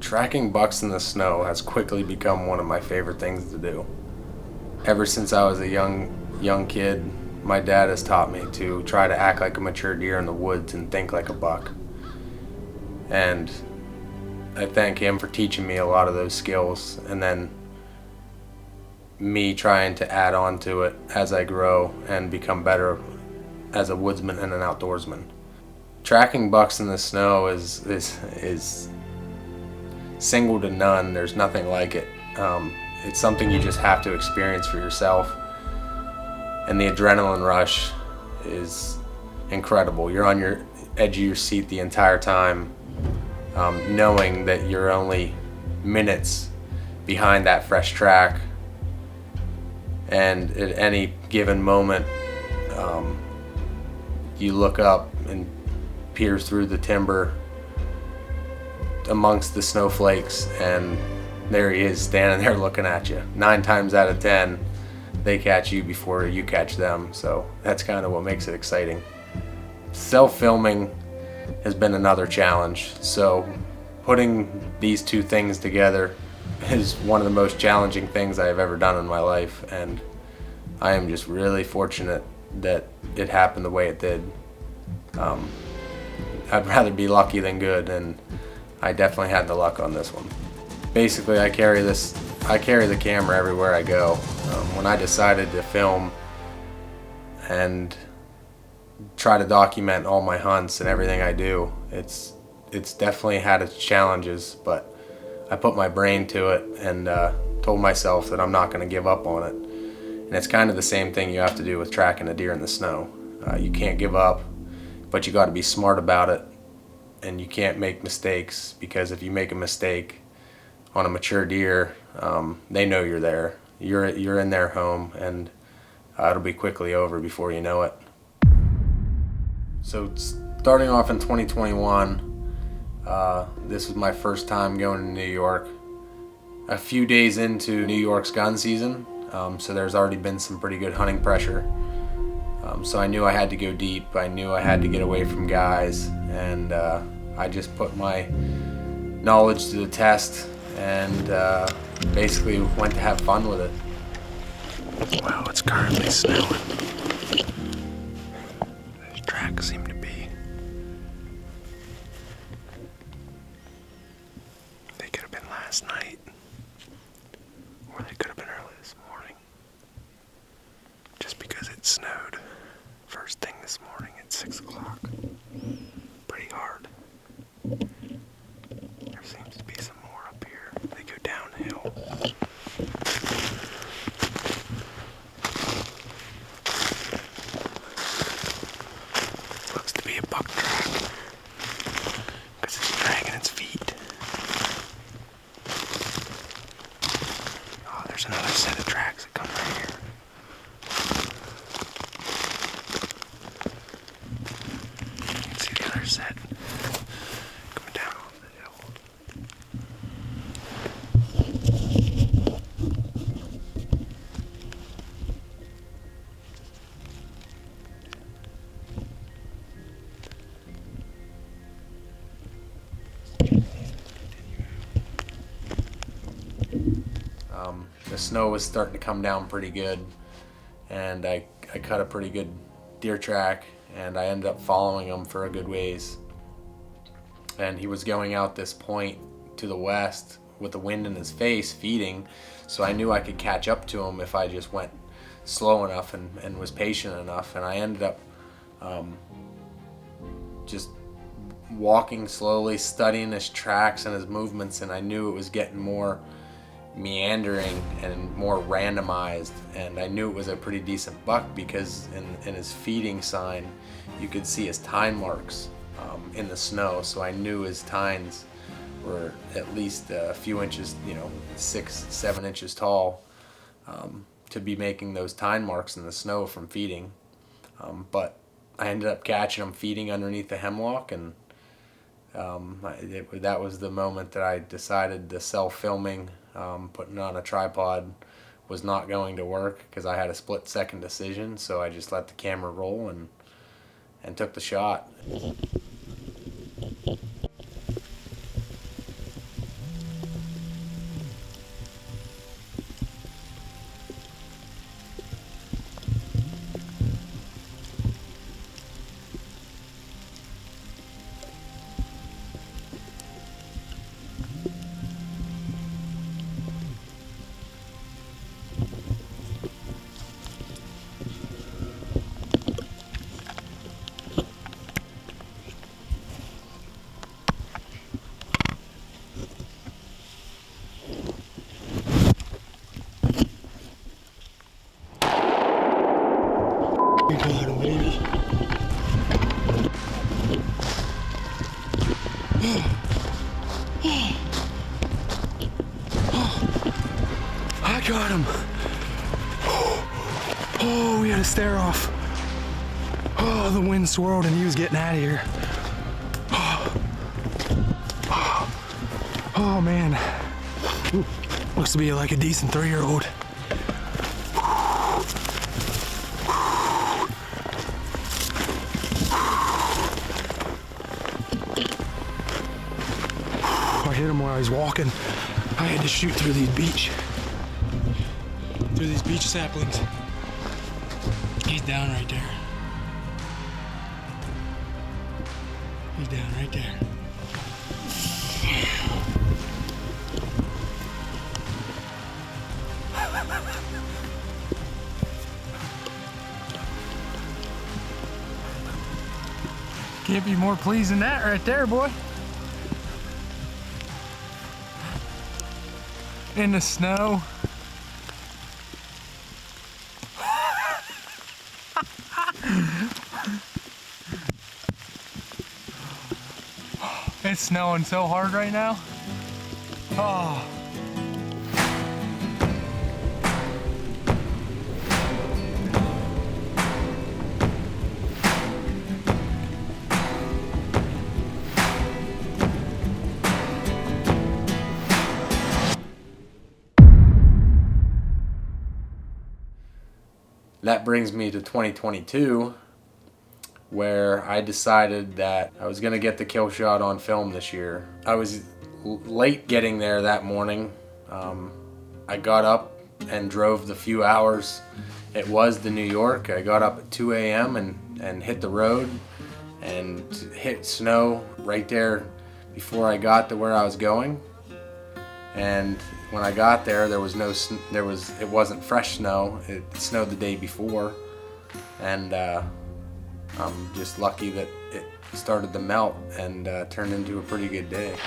Tracking bucks in the snow has quickly become one of my favorite things to do. Ever since I was a young kid, my dad has taught me to try to act like a mature deer in the woods and think like a buck. And I thank him for teaching me a lot of those skills, and then me trying to add on to it as I grow and become better as a woodsman and an outdoorsman. Tracking bucks in the snow is single to none. There's nothing like it. It's something you just have to experience for yourself, and the adrenaline rush is incredible. You're on your edge of your seat the entire time, knowing that you're only minutes behind that fresh track, and at any given moment you look up and peer through the timber amongst the snowflakes, and there he is standing there looking at you. 9 times out of 10 they catch you before you catch them, so that's kind of what makes it exciting. Self-filming has been another challenge, so putting these two things together is one of the most challenging things I have ever done in my life, and I am just really fortunate that it happened the way it did. I'd rather be lucky than good, and I definitely had the luck on this one. Basically, I carry the camera everywhere I go. When I decided to film and try to document all my hunts and everything I do, it's definitely had its challenges, but I put my brain to it and told myself that I'm not going to give up on it. And it's kind of the same thing you have to do with tracking a deer in the snow. You can't give up, but you got to be smart about it, and you can't make mistakes, because if you make a mistake on a mature deer, they know you're there. You're in their home, and it'll be quickly over before you know it. So starting off in 2021, this was my first time going to New York. A few days into New York's gun season, so there's already been some pretty good hunting pressure. So I knew I had to go deep. I knew I had to get away from guys, and I just put my knowledge to the test and basically went to have fun with it. Wow, it's currently snowing. These tracks seem to be. They could have been last night, or they could have been early this morning. Just because it snowed first thing this morning at 6 o'clock. Pretty hard. There seems to be some more up here. They go downhill. Looks to be a buck track, because it's dragging its feet. Oh, there's another set of tracks that come right here. You can see the other set coming down off the hill. The snow was starting to come down pretty good, and I cut a pretty good deer track, and I ended up following him for a good ways. And he was going out this point to the west with the wind in his face, feeding, so I knew I could catch up to him if I just went slow enough and was patient enough. And I ended up just walking slowly, studying his tracks and his movements, and I knew it was getting more meandering and more randomized, and I knew it was a pretty decent buck because in his feeding sign you could see his tine marks in the snow, so I knew his tines were at least a few inches, 6-7 inches tall, to be making those tine marks in the snow from feeding. But I ended up catching him feeding underneath the hemlock, and that was the moment that I decided the self-filming, putting on a tripod, was not going to work, because I had a split-second decision. So I just let the camera roll and took the shot. We got him, baby. I got him. Oh, we had a stare off. Oh, the wind swirled and he was getting out of here. Oh man. Looks to be like a decent 3-year-old. I hit him while I was walking. I had to shoot through these beach saplings. He's down right there. He's down right there. Can't be more pleased than that right there, boy. In the snow. It's snowing so hard right now. Oh. That brings me to 2022, where I decided that I was going to get the kill shot on film this year. I was late getting there that morning. I got up and drove the few hours it was to New York. I got up at 2 a.m. and hit the road and hit snow right there before I got to where I was going. And when I got there, it wasn't fresh snow. It snowed the day before, and I'm just lucky that it started to melt and turned into a pretty good day.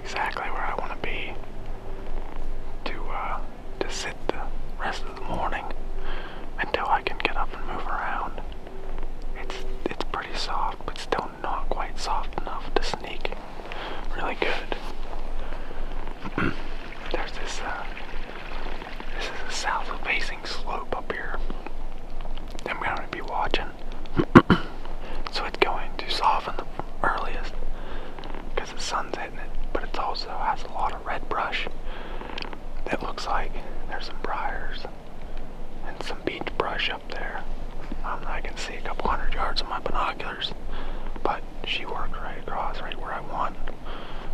Exactly where I want to be to sit the rest of the morning until I can get up and move around. It's pretty soft, but still not quite soft enough to sneak really good. There's this is a south-facing slope up here I'm going to be watching. So it's going to soften the earliest because the sun's hitting it, but it also has a lot of red brush. It looks like there's some briars and some beach brush up there. I can see a couple 100 yards of my binoculars, but she worked right across, right where I want.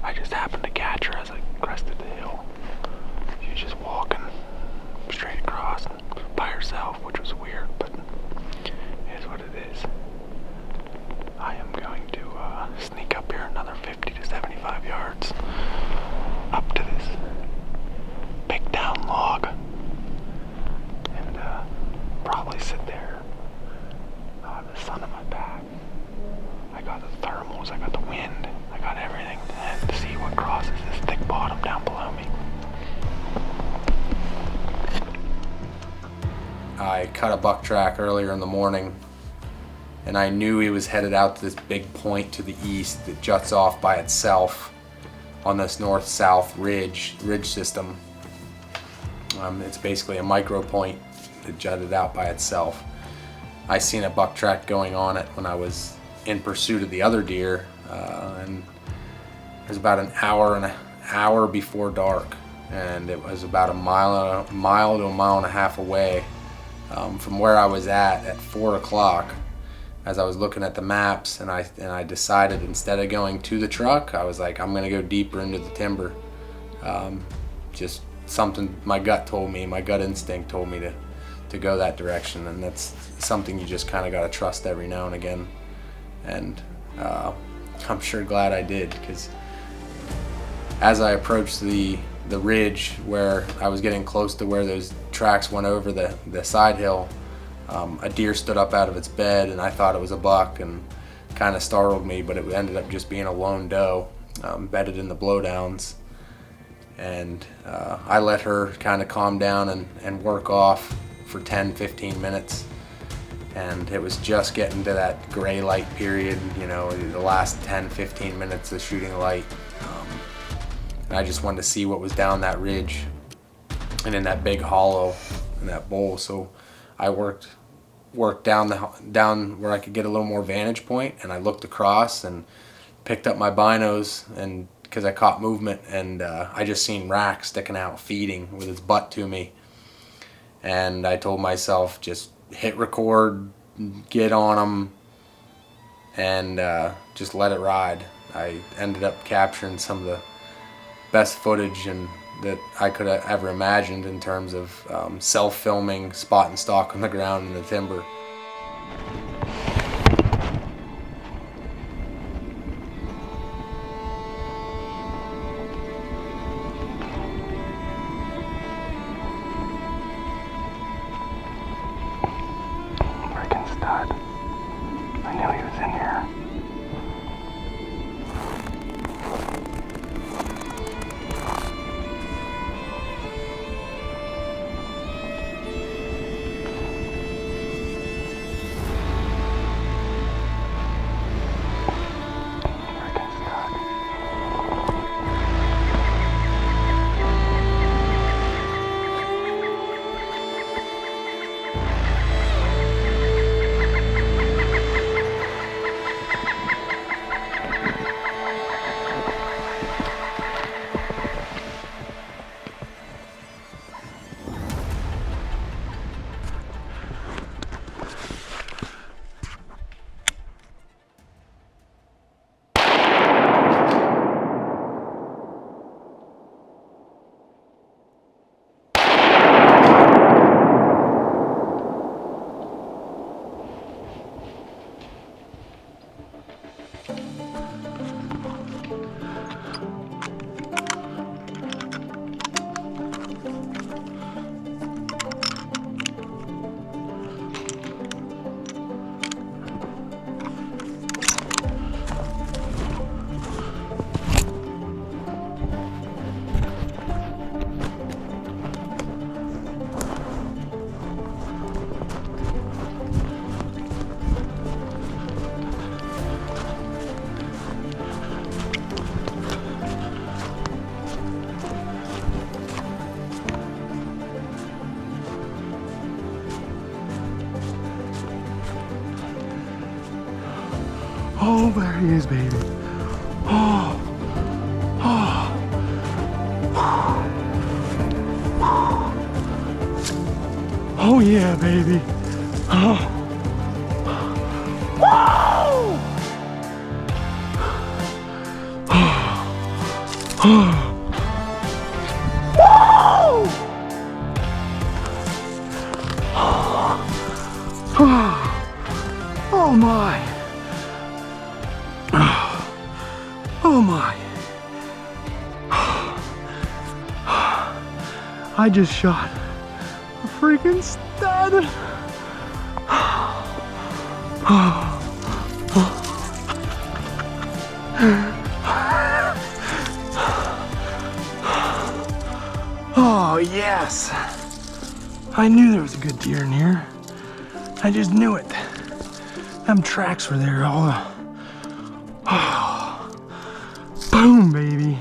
I just happened to catch her as I crested the hill. She was just walking straight across by herself, which was weird, but it is what it is. I am going to sneak up here another 50 to 75 yards up to this big down log and probably sit there. I have the sun on my back. I got the thermals, I got the wind, I got everything, and to see what crosses this thick bottom down below me. I cut a buck track earlier in the morning, and I knew he was headed out to this big point to the east that juts off by itself on this north-south ridge system. It's basically a micro point that jutted out by itself. I seen a buck track going on it when I was in pursuit of the other deer, and it was about an hour before dark, and it was about a mile to a mile and a half away from where I was at 4 o'clock. As I was looking at the maps, and I decided instead of going to the truck, I was like, I'm gonna go deeper into the timber. Just something my gut instinct told me to go that direction, and that's something you just kind of got to trust every now and again. And I'm sure glad I did, because as I approached the ridge where I was getting close to where those tracks went over the side hill, a deer stood up out of its bed, and I thought it was a buck, and kind of startled me, but it ended up just being a lone doe bedded in the blowdowns. And I let her kind of calm down and work off for 10-15 minutes, and it was just getting to that gray light period, you know, the last 10-15 minutes of shooting light. And I just wanted to see what was down that ridge and in that big hollow in that bowl. So I worked down where I could get a little more vantage point, and I looked across and picked up my binos, and because I caught movement, and I just seen Rack sticking out feeding with his butt to me. And I told myself, just hit record, get on him, and just let it ride. I ended up capturing some of the best footage that I could have ever imagined in terms of self-filming spot and stalk on the ground in the timber. Freaking stud. I knew he was in here. Oh, there he is, baby. Oh. Oh. Oh yeah, baby. Oh. Whoa! Oh. Oh my. Oh my. I just shot a freaking stud. Oh yes. I knew there was a good deer in here. I just knew it. Them tracks were there all. Oh, boom, baby.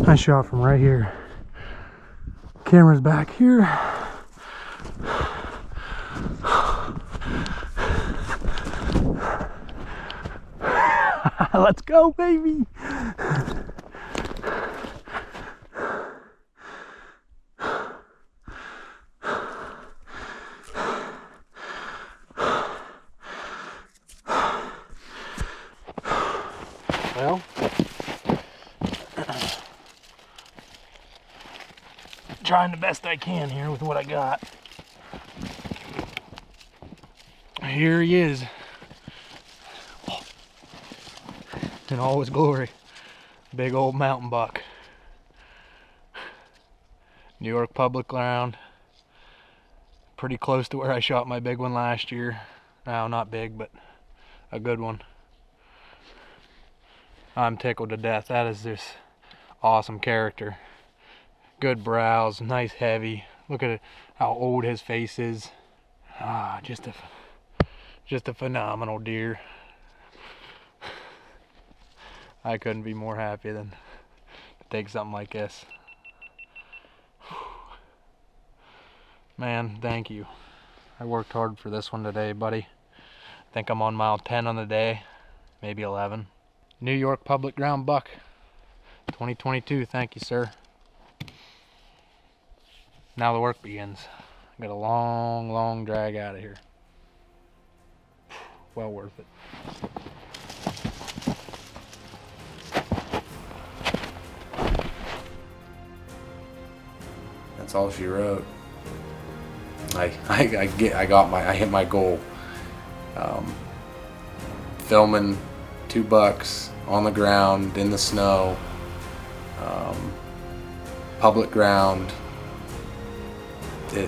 I shot from right here. Camera's back here. Let's go, baby. Well, trying the best I can here with what I got. Here he is. In all his glory. Big old mountain buck. New York public ground. Pretty close to where I shot my big one last year. No, not big, but a good one. I'm tickled to death. That is just awesome character. Good brows, nice heavy. Look at how old his face is. Ah, just a phenomenal deer. I couldn't be more happy than to take something like this. Man, thank you. I worked hard for this one today, buddy. I think I'm on mile 10 on the day, maybe 11. New York public ground buck, 2022. Thank you, sir. Now the work begins. I got a long drag out of here. Well worth it. That's all she wrote. I hit my goal. Filming 2 bucks on the ground in the snow, public ground.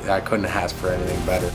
I couldn't ask for anything better.